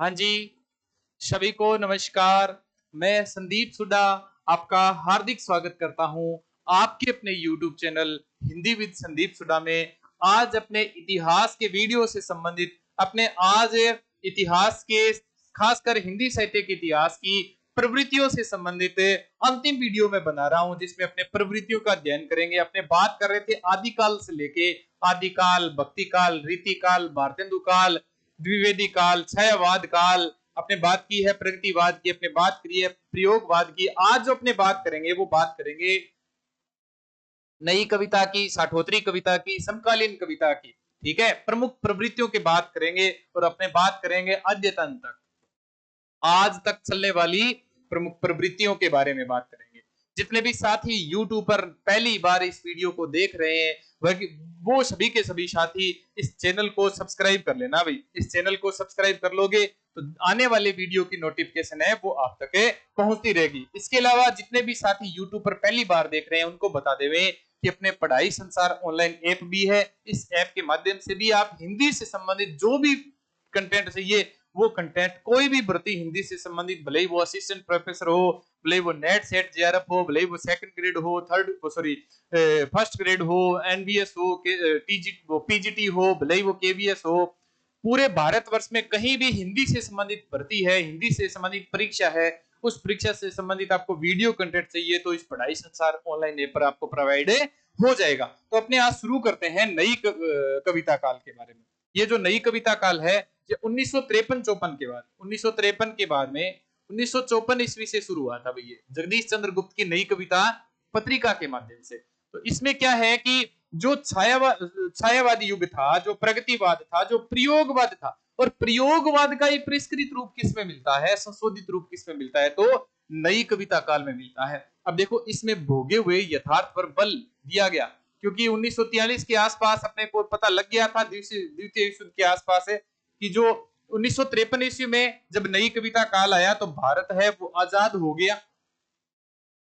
हाँ जी, सभी को नमस्कार। मैं संदीप सुडा आपका हार्दिक स्वागत करता हूं आपके अपने YouTube channel Hindi with Sandeep Suda में। आज अपने इतिहास के वीडियो से संबंधित अपने आज इतिहास के खासकर हिंदी साहित्य के इतिहास की प्रवृत्तियों से संबंधित अंतिम वीडियो में बना रहा हूं, जिसमें अपने प्रवृत्तियों का अध्ययन करेंगे। अपने बात कर रहे थे आदिकाल से लेके आदिकाल, भक्ति काल, रीति काल, भारतेंदु काल, द्विवेदी काल, छायावाद काल, अपने बात की है प्रगतिवाद की, अपने बात करी है प्रयोगवाद की। आज जो अपने बात करेंगे वो बात करेंगे नई कविता की, साठोत्तरी कविता की, समकालीन कविता की। ठीक है, प्रमुख प्रवृत्तियों की बात करेंगे और अपने बात करेंगे अद्यतन तक, आज तक चलने वाली प्रमुख प्रवृत्तियों के बारे में बात करेंगे। जितने भी साथी YouTube पर पहली बार इस वीडियो को देख रहे हैं वो सभी के सभी साथी इस चैनल को सब्सक्राइब कर लेना भाई। इस चैनल को सब्सक्राइब कर लोगे तो आने वाले वीडियो की नोटिफिकेशन है वो आप तक पहुंचती रहेगी। इसके अलावा जितने भी साथी YouTube पर पहली बार देख रहे हैं उनको बता देवे कि अपने पढ़ाई संसार ऑनलाइन ऐप भी है। इस ऐप के माध्यम से भी आप हिंदी से संबंधित जो भी कंटेंट चाहिए वो कंटेंट, कोई भी भर्ती हिंदी से संबंधित, भले ही वो असिस्टेंट प्रोफेसर हो, भले ही वो नेट सेट जेआरएफ हो, भले ही वो सेकंड ग्रेड हो, फर्स्ट ग्रेड हो, एनबीएस हो, पीजीटी हो, भले ही वो केवीएस हो, पूरे भारतवर्ष में कहीं भी हिंदी से संबंधित भर्ती है, हिंदी से संबंधित परीक्षा है, उस परीक्षा से संबंधित आपको वीडियो कंटेंट चाहिए तो इस पढ़ाई संसार ऑनलाइन ऐप पर आपको प्रोवाइड हो जाएगा। तो अपने आज शुरू करते हैं नई कविता काल के बारे में। ये जो नई कविता काल है ये 1953-54 के बाद, 1953 के बाद में 1954 ईस्वी से शुरू हुआ था भैया, जगदीश चंद्र गुप्त की नई कविता पत्रिका के माध्यम से। तो इसमें क्या है कि जो छायावादी युग था, जो प्रगतिवाद था, जो प्रयोगवाद था, और प्रयोगवाद का एक परिष्कृत रूप किसमें मिलता है, संशोधित रूप किसमें मिलता है, तो नई कविता काल में मिलता है। अब देखो इसमें भोगे हुए यथार्थ पर बल दिया गया, क्योंकि 1943 के आसपास अपने को पता लग गया था, द्वितीय विश्व युद्ध के आसपास है कि जो 1953 ईस्वी में जब नई कविता काल आया तो भारत है वो आजाद हो गया।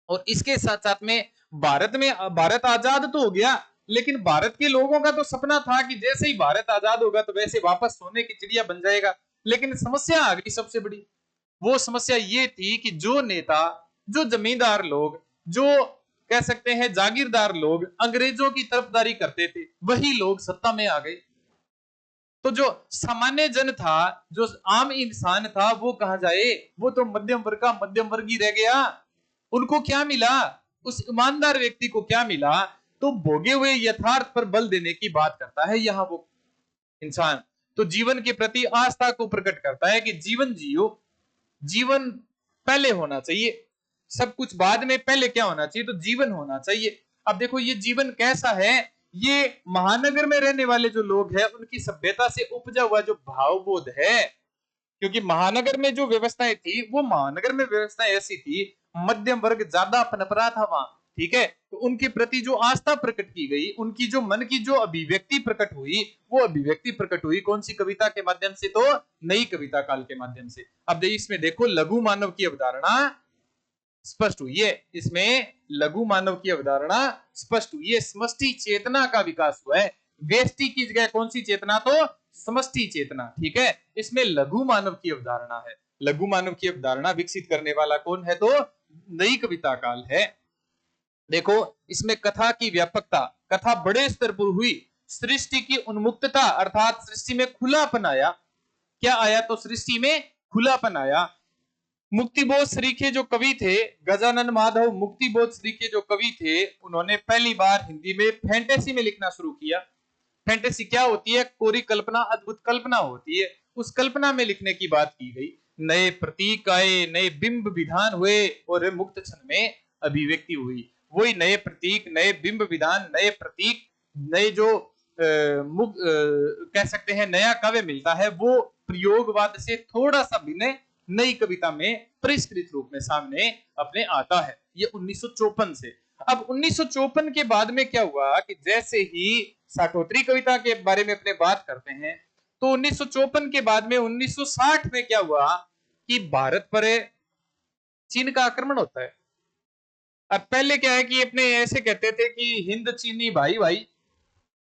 और इसके साथ साथ में भारत आजाद तो हो गया, लेकिन भारत के लोगों का तो सपना था कि जैसे ही भारत आजाद होगा तो वैसे वापस सोने की चिड़िया बन जाएगा। लेकिन समस्या आ गई सबसे बड़ी। वो समस्या ये थी कि जो नेता, जो जमींदार लोग, जो कह सकते हैं जागीरदार लोग अंग्रेजों की तरफदारी करते थे, वही लोग सत्ता में आ गए। तो जो सामान्य जन था, जो आम इंसान था, वो कहा जाए, वो तो मध्यम वर्ग का मध्यम वर्ग ही रह गया। उनको क्या मिला, उस ईमानदार व्यक्ति को क्या मिला, तो भोगे हुए यथार्थ पर बल देने की बात करता है यहाँ वो इंसान। तो जीवन के प्रति आस्था को प्रकट करता है कि जीवन जियो, जीवन पहले होना चाहिए, सब कुछ बाद में, पहले क्या होना चाहिए, तो जीवन होना चाहिए। अब देखो ये जीवन कैसा है, ये महानगर में रहने वाले जो लोग हैं उनकी सभ्यता से उपजा हुआ जो भावबोध है। क्योंकि महानगर में जो व्यवस्थाएं थी, वो महानगर में व्यवस्थाएं ऐसी थी, मध्यम वर्ग ज्यादा पनपरा था वहां। ठीक है, तो उनके प्रति जो आस्था प्रकट की गई, उनकी जो मन की जो अभिव्यक्ति प्रकट हुई, वो अभिव्यक्ति प्रकट हुई कौन सी कविता के माध्यम से, तो नई कविता काल के माध्यम से। अब इसमें देखो लघु मानव की अवधारणा स्पष्ट हुई है, इसमें लघु मानव की अवधारणा स्पष्ट हुई है, समष्टि चेतना का विकास हुआ है। व्यष्टि की जगह कौन सी चेतना, तो समष्टि चेतना। ठीक है, इसमें लघु मानव की अवधारणा है। लघु मानव की अवधारणा विकसित करने वाला कौन है, तो नई कविता काल है। देखो इसमें कथा की व्यापकता, कथा बड़े स्तर पर हुई, सृष्टि की उन्मुक्तता अर्थात सृष्टि में खुलापन आया। क्या आया, तो सृष्टि में खुलापन आया। मुक्तिबोध श्रीखे जो कवि थे, गजानन माधव मुक्तिबोध श्रीखे जो कवि थे, उन्होंने पहली बार हिंदी में फैंटेसी में लिखना शुरू किया। फैंटेसी क्या होती है, कोरी कल्पना, अद्भुत कल्पना होती है, उस कल्पना में लिखने की बात की गई। नए प्रतीक आए, नए बिंब विधान हुए और मुक्त क्षण में अभिव्यक्ति हुई। वही नए प्रतीक, नए बिंब विधान, नए प्रतीक, नए जो कह सकते हैं नया काव्य मिलता है, वो प्रयोगवाद से थोड़ा सा भिन्न नई कविता में परिष्कृत रूप में सामने अपने आता है। ये 1954 से। अब 1954 के बाद में क्या हुआ कि जैसे ही साठोत्तरी कविता के बारे में अपने बात करते हैं, तो 1954 के बाद में 1960 में क्या हुआ कि भारत पर चीन का आक्रमण होता है। अब पहले क्या है कि अपने ऐसे कहते थे कि हिंद चीनी भाई भाई,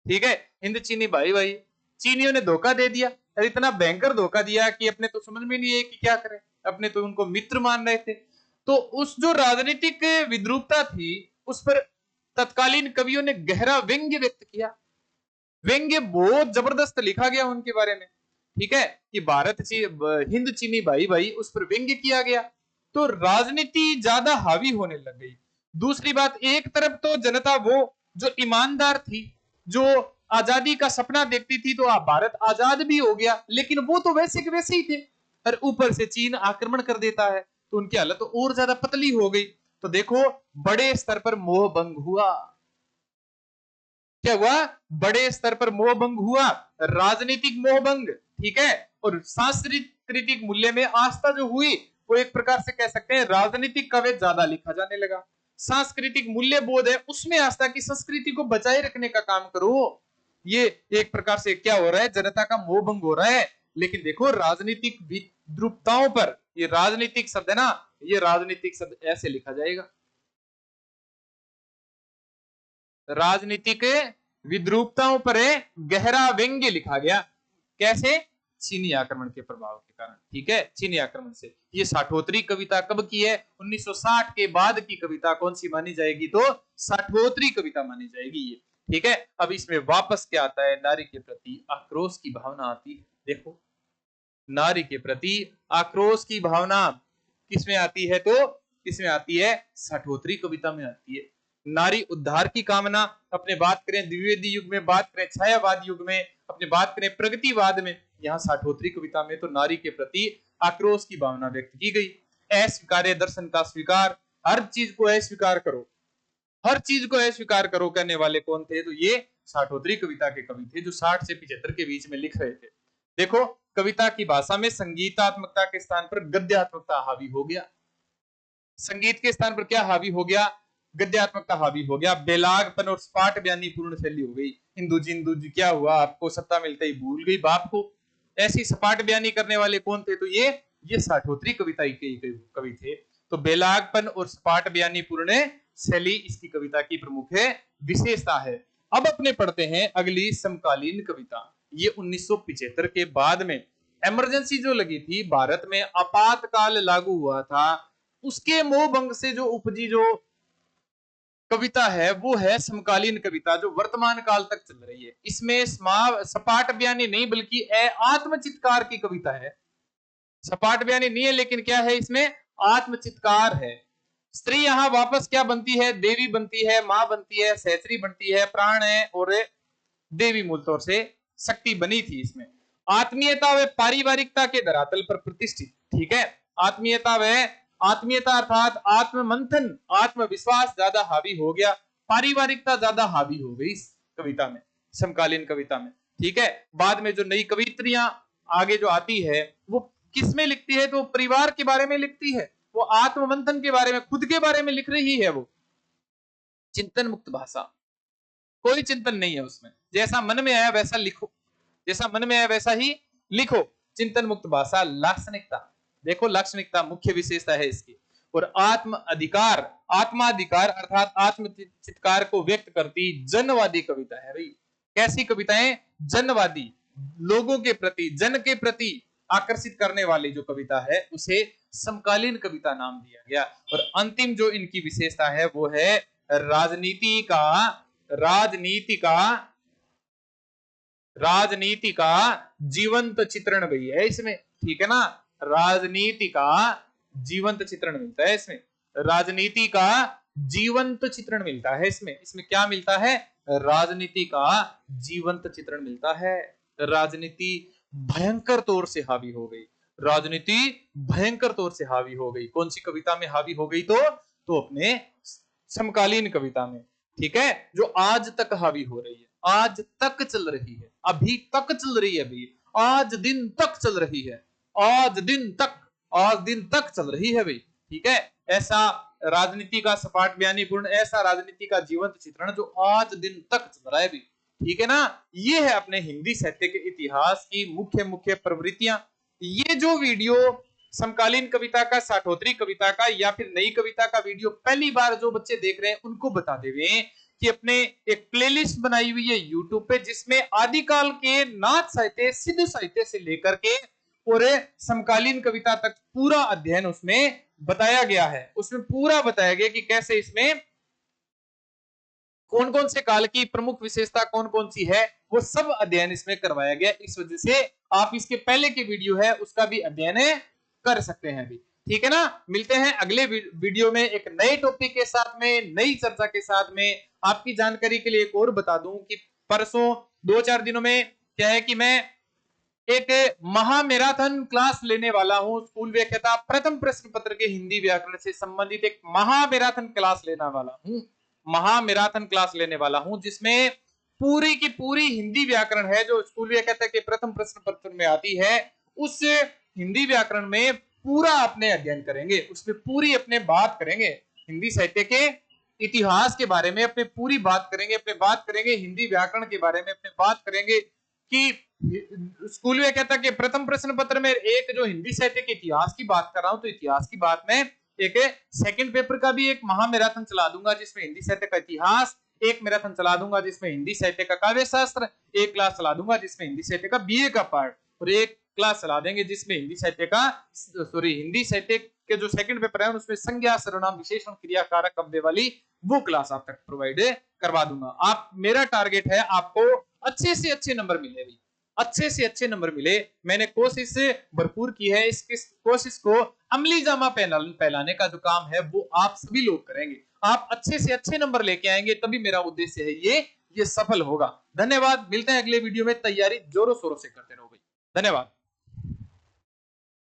ठीक है, हिंद चीनी भाई भाई, चीनियों ने धोखा दे दिया। और इतना भयंकर धोखा दिया कि अपने तो समझ में नहीं आया कि क्या करें, अपने तो उनको मित्र मान रहे थे। तो उस जो राजनीतिक विद्रूपता थी उस पर तत्कालीन कवियों ने गहरा व्यंग्य व्यक्त किया। व्यंग्य बहुत जबरदस्त लिखा गया उनके बारे में, ठीक है, कि हिंद चीनी भाई भाई, उस पर व्यंग्य किया गया। तो राजनीति ज्यादा हावी होने लग गई। दूसरी बात, एक तरफ तो जनता वो जो ईमानदार थी, जो आजादी का सपना देखती थी, तो भारत आजाद भी हो गया, लेकिन वो तो वैसे के वैसे ही थे, और ऊपर से चीन आक्रमण कर देता है तो उनकी हालत तो और ज्यादा पतली हो गई। तो देखो, बड़े स्तर पर मोह भंग हुआ। क्या हुआ? बड़े स्तर पर मोह भंग हुआ, राजनीतिक मोह भंग, ठीक है। और सांस्कृतिक मूल्य में आस्था जो हुई, वो एक प्रकार से कह सकते हैं राजनीतिक काव्य ज्यादा लिखा जाने लगा। सांस्कृतिक मूल्य बोध है, उसमें आस्था की संस्कृति को बचाए रखने का काम करो। ये एक प्रकार से क्या हो रहा है, जनता का मोह भंग हो रहा है। लेकिन देखो, राजनीतिक विद्रूपताओं पर, ये राजनीतिक शब्द है ना, ये राजनीतिक शब्द ऐसे लिखा जाएगा, राजनीतिक विद्रूपताओं पर गहरा व्यंग्य लिखा गया। कैसे? चीनी आक्रमण के प्रभाव के कारण, ठीक है, चीनी आक्रमण से। ये साठोत्री कविता कब की है? 1960 के बाद की कविता कौन सी मानी जाएगी? तो साठोत्री कविता मानी जाएगी ये, ठीक है। अब इसमें वापस क्या आता है? नारी के प्रति आक्रोश की भावना आती है। देखो, नारी के प्रति आक्रोश की भावना किसमें आती है? तो किसमें आती है? साठोत्री कविता में आती है। नारी उद्धार की कामना, अपने बात करें द्विवेदी युग में, बात करें छायावाद युग में, अपने बात करें प्रगतिवाद में, यहाँ साठोत्री कविता में तो नारी के प्रति आक्रोश की भावना व्यक्त की गई। अस्वीकार्य दर्शन का स्वीकार, हर चीज को अस्वीकार करो, हर चीज को अस्वीकार करो कहने वाले कौन थे? तो ये साठोत्री कविता के कवि थे, जो 60 से 75 के बीच में लिख रहे थे। देखो, कविता की भाषा में संगीतात्मकता के स्थान पर गद्यात्मकता हावी हो गया। संगीत के स्थान पर क्या हावी हो गया? गद्यात्मकता हावी हो गया। बेलागपन और सपाट बयानी पूर्ण शैली हो गई। इंदू जी क्या हुआ, आपको सत्ता मिलते ही भूल गई बाप को, ऐसी सपाट बयानी करने वाले कौन थे? तो ये साठोत्री कविता के कवि थे। तो बेलागपन और सपाट बयानी पूर्ण शैली इसकी कविता की प्रमुख विशेषता है। अब अपने पढ़ते हैं अगली समकालीन कविता। ये 1975 के बाद में इमरजेंसी जो लगी थी, भारत में आपातकाल लागू हुआ था, उसके मोह भंग से जो उपजी जो कविता है वो है समकालीन कविता, जो वर्तमान काल तक चल रही है। इसमें सपाट बयानी नहीं बल्कि आत्मचित्कार की कविता है। सपाट बयानी नहीं है, लेकिन क्या है इसमें? आत्मचित्कार है। स्त्री यहाँ वापस क्या बनती है? देवी बनती है, मां बनती है, सहचरी बनती है, प्राण है, और देवी मूल तौर से शक्ति बनी थी। इसमें आत्मीयता व पारिवारिकता के धरातल पर प्रतिष्ठित, ठीक है, आत्मीयता अर्थात आत्म मंथन, आत्मविश्वास ज्यादा हावी हो गया, पारिवारिकता ज्यादा हावी हो गई इस कविता में, समकालीन कविता में, ठीक है। बाद में जो नई कवित्रियां आगे जो आती है वो किस में लिखती है? तो परिवार के बारे में लिखती है, वो आत्म मंथन के बारे में, खुद के बारे में लिख रही है। वो चिंतन मुक्त भाषा, कोई चिंतन नहीं है उसमें, जैसा मन में आया वैसा लिखो, जैसा मन में आया वैसा ही लिखो। चिंतन मुक्त भाषा। लाक्षणिकता, देखो लाक्षणिकता मुख्य विशेषता है इसकी। और आत्माधिकार अर्थात आत्मचित्कार को व्यक्त करती जनवादी कविता है भाई। कैसी कविताएं? जनवादी, लोगों के प्रति, जन के प्रति आकर्षित करने वाली जो कविता है उसे समकालीन कविता नाम दिया गया। और अंतिम जो इनकी विशेषता है वो है राजनीति का जीवंत चित्रण भी है इसमें, ठीक है ना। राजनीति का जीवंत चित्रण मिलता है इसमें, राजनीति का जीवंत चित्रण मिलता है इसमें। इसमें क्या मिलता है? राजनीति का जीवंत चित्रण मिलता है। राजनीति भयंकर तौर से हावी हो गई, राजनीति भयंकर तौर से हावी हो गई। कौन सी कविता में हावी हो गई? तो अपने समकालीन कविता में, ठीक है, जो आज तक हावी हो रही है, आज तक चल रही है, अभी तक चल रही है भाई, आज दिन तक चल रही है, आज दिन तक चल रही है भाई, ठीक है। ऐसा राजनीति का सपाट बयानीपूर्ण, ऐसा राजनीति का जीवंत चित्रण जो आज दिन तक चल रहा है भाई, ठीक है ना। ये है अपने हिंदी साहित्य के इतिहास की मुख्य प्रवृत्तियां। ये जो वीडियो समकालीन कविता का, साठोत्री कविता का या फिर नई कविता का वीडियो पहली बार जो बच्चे देख रहे हैं उनको बता देवे कि अपने एक प्लेलिस्ट बनाई हुई है यूट्यूब पे, जिसमें आदिकाल के नाथ साहित्य, सिद्ध साहित्य से लेकर के और समकालीन कविता तक पूरा अध्ययन उसमें बताया गया है। उसमें पूरा बताया गया कि कैसे इसमें कौन कौन से काल की प्रमुख विशेषता कौन कौन सी है, वो सब अध्ययन इसमें करवाया गया। इस वजह से आप इसके पहले की वीडियो है उसका भी अध्ययन कर सकते हैं अभी। ठीक है ना। मिलते हैं अगले वीडियो में एक नए टॉपिक के साथ में, नई चर्चा के साथ में। आपकी जानकारी के लिए एक और बता दूं कि परसों 2-4 दिनों में क्या है कि मैं एक महामैराथन क्लास लेने वाला हूं। स्कूल व्याख्याता प्रथम प्रश्न पत्र के हिंदी व्याकरण से संबंधित एक महामैराथन क्लास लेने वाला हूं। महामैराथन क्लास लेने वाला हूं जिसमें पूरी की पूरी हिंदी व्याकरण है जो स्कूल व्याख्याता के प्रथम प्रश्न पत्र में आती है, उस हिंदी व्याकरण में पूरा अपने अध्ययन करेंगे, उसमें पूरी अपने बात करेंगे, हिंदी साहित्य के इतिहास के बारे में अपने पूरी बात करेंगे, अपने बात करेंगे हिंदी व्याकरण के बारे में, अपने बात करेंगे कि स्कूल व्याख्याता के प्रथम प्रश्न पत्र में एक जो हिंदी साहित्य के इतिहास की बात कर रहा हूं, तो इतिहास की बात में एक सेकंड पेपर का भी एक महामैराथन चला दूंगा जिसमें हिंदी साहित्य का इतिहास, एक मैराथन चला दूंगा जिसमें हिंदी साहित्य का काव्य शास्त्र, एक क्लास चला दूंगा जिसमें हिंदी साहित्य का बीए का पार्ट, और एक क्लास चला देंगे जिसमें हिंदी साहित्य का हिंदी साहित्य के जो सेकंड पेपर है उसमें संज्ञा, सर्वनाम, विशेषण, क्रिया, कारक, कव्य वाली वो क्लास आप तक प्रोवाइड करवा दूंगा। आप, मेरा टारगेट है आपको अच्छे से अच्छे नंबर मिले, अच्छे से अच्छे नंबर मिले। मैंने कोशिश भरपूर की है, इस कोशिश को अमली जामा पहनाने का जो काम है वो आप सभी लोग करेंगे। आप अच्छे से अच्छे नंबर लेके आएंगे तभी मेरा उद्देश्य है ये सफल होगा। धन्यवाद। मिलते हैं अगले वीडियो में। तैयारी जोरों शोरों से करते रहो भाई। धन्यवाद।